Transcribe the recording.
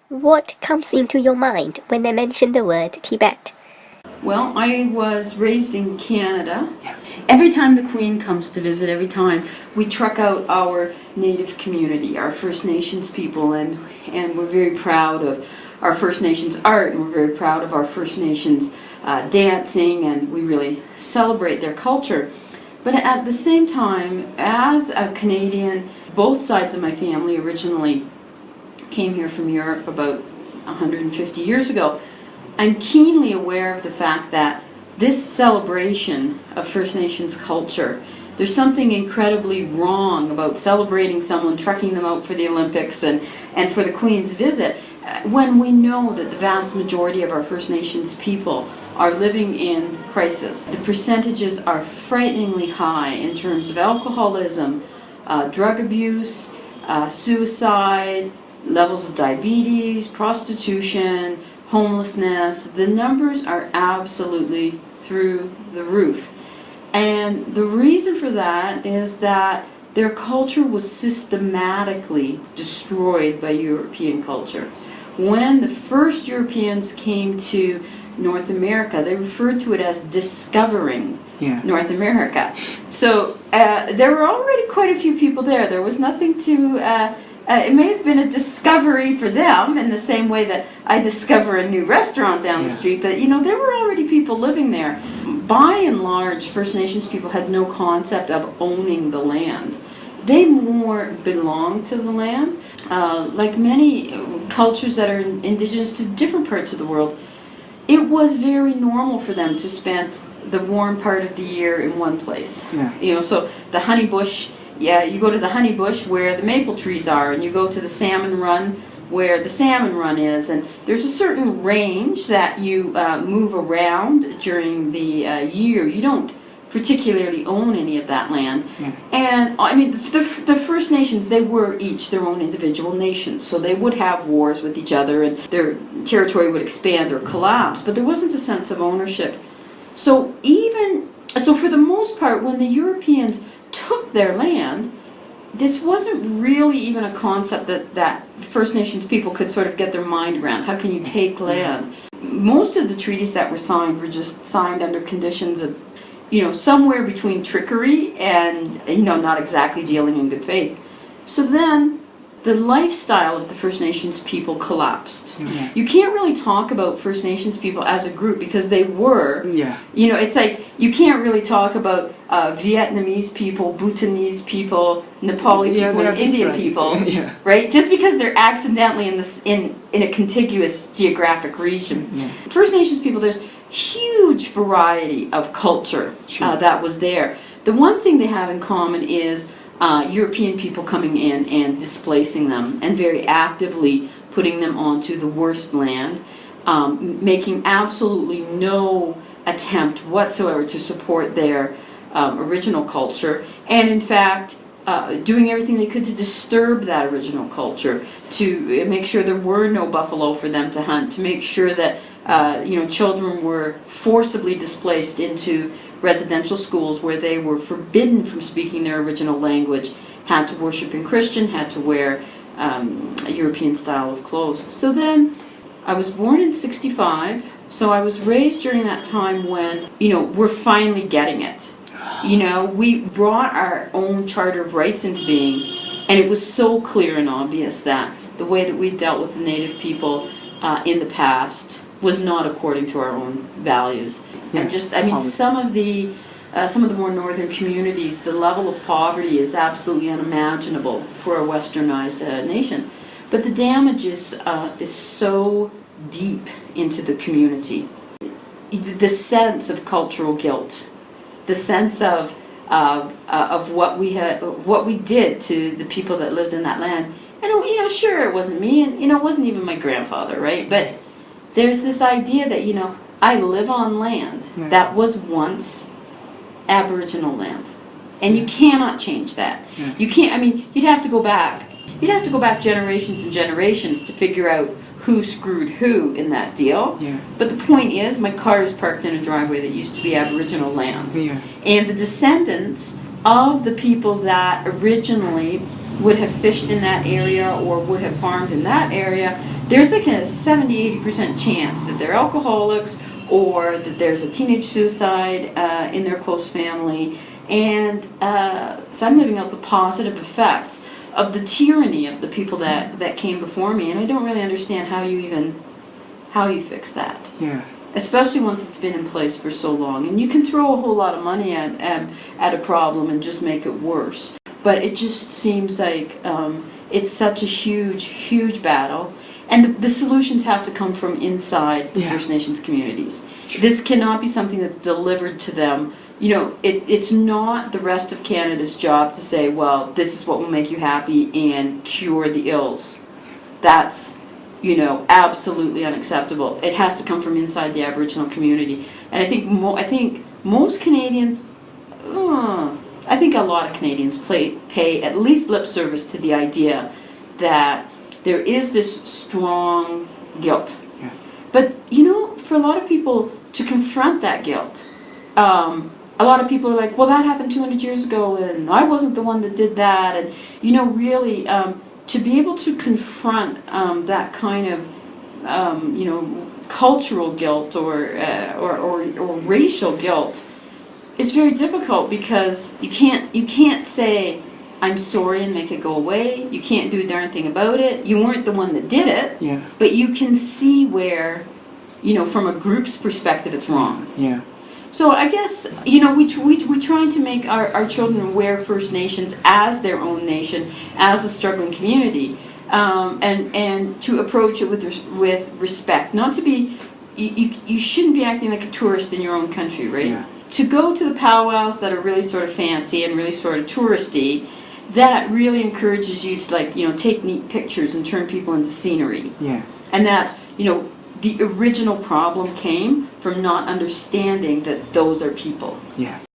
What comes into your mind when I mention the word Tibet? Well, I was raised in Canada. Every time the Queen comes to visit, every time we truck out our Native community, our First Nations people, and we're very proud of our First Nations art, and we're very proud of our First Nations dancing, and we really celebrate their culture. But at the same time, as a Canadian, both sides of my family originally came here from Europe about 150 years ago. I'm keenly aware of the fact that this celebration of First Nations culture, there's something incredibly wrong about celebrating someone, trucking them out for the Olympics and for the Queen's visit, when we know that the vast majority of our First Nations people are living in crisis. The percentages are frighteningly high in terms of alcoholism, drug abuse, suicide, levels of diabetes, prostitution, homelessness. The numbers are absolutely through the roof. And the reason for that is that their culture was systematically destroyed by European culture. When the first Europeans came to North America, they referred to it as discovering North America. So there were already quite a few people there. There was nothing to... it may have been a discovery for them in the same way that I discover a new restaurant down the street, but there were already people living there. By and large, First Nations people had no concept of owning the land. They more belonged to the land. Like many cultures that are indigenous to different parts of the world, it was very normal for them to spend the warm part of the year in one place. So the honey bush, you go to the honey bush where the maple trees are, and you go to the salmon run where the salmon run is, and there's a certain range that you move around during the year. You don't particularly own any of that land. And I mean, the First Nations, they were each their own individual nation, so they would have wars with each other, and their territory would expand or collapse, but there wasn't a sense of ownership. So for the most part, when the Europeans took their land, this wasn't really even a concept that First Nations people could sort of get their mind around. How can you take land? Most of the treaties that were signed were just signed under conditions of, somewhere between trickery and, not exactly dealing in good faith. So then the lifestyle of the First Nations people collapsed. You can't really talk about First Nations people as a group because they were. It's like you can't really talk about Vietnamese people, Bhutanese people, Nepali people, and Indian people, right? Just because they're accidentally in a contiguous geographic region. First Nations people, there's huge variety of culture that was there. The one thing they have in common is European people coming in and displacing them and very actively putting them onto the worst land, making absolutely no attempt whatsoever to support their original culture, and in fact doing everything they could to disturb that original culture, to make sure there were no buffalo for them to hunt, to make sure that children were forcibly displaced into residential schools where they were forbidden from speaking their original language, had to worship in Christian, had to wear a European style of clothes. So then I was born in 1965, so I was raised during that time when, we're finally getting it. We brought our own Charter of Rights into being, and it was so clear and obvious that the way that we dealt with the Native people in the past was not according to our own values. And some of the more northern communities, the level of poverty is absolutely unimaginable for a westernized nation. But the damage is so deep into the community. The sense of cultural guilt, the sense of what we did to the people that lived in that land. And sure, it wasn't me, and it wasn't even my grandfather, right? But there's this idea that I live on land that was once Aboriginal land, and you cannot change that. You can't. You'd have to go back. You'd have to go back generations and generations to figure out who screwed who in that deal. But the point is, my car is parked in a driveway that used to be Aboriginal land, and the descendants of the people that originally would have fished in that area or would have farmed in that area, there's like a 70-80% chance that they're alcoholics or that there's a teenage suicide in their close family. And so I'm living out the positive effects of the tyranny of the people that came before me, and I don't really understand how you fix that. Yeah. Especially once it's been in place for so long. And you can throw a whole lot of money at a problem and just make it worse. But it just seems like it's such a huge battle. And the solutions have to come from inside the First Nations communities. This cannot be something that's delivered to them. You know, it's not the rest of Canada's job to say, well, this is what will make you happy and cure the ills. That's, you know, absolutely unacceptable. It has to come from inside the Aboriginal community. And I think most Canadians, I think a lot of Canadians pay at least lip service to the idea that there is this strong guilt. Yeah. But, you know, for a lot of people to confront that guilt, a lot of people are like, well, that happened 200 years ago and I wasn't the one that did that. And, you know, really, to be able to confront that kind of, you know, cultural guilt or racial guilt is very difficult because you can't say, I'm sorry and make it go away. You can't do a darn thing about it. You weren't the one that did it. Yeah. But you can see where, you know, from a group's perspective, it's wrong. Yeah. So I guess, you know, we're trying to make our children aware of First Nations as their own nation, as a struggling community, and to approach it with respect. Not to be, you shouldn't be acting like a tourist in your own country, right? Yeah. To go to the powwows that are really sort of fancy and really sort of touristy, that really encourages you to, like, you know, take neat pictures and turn people into scenery. Yeah. And that's, you know, the original problem came from not understanding that those are people. Yeah.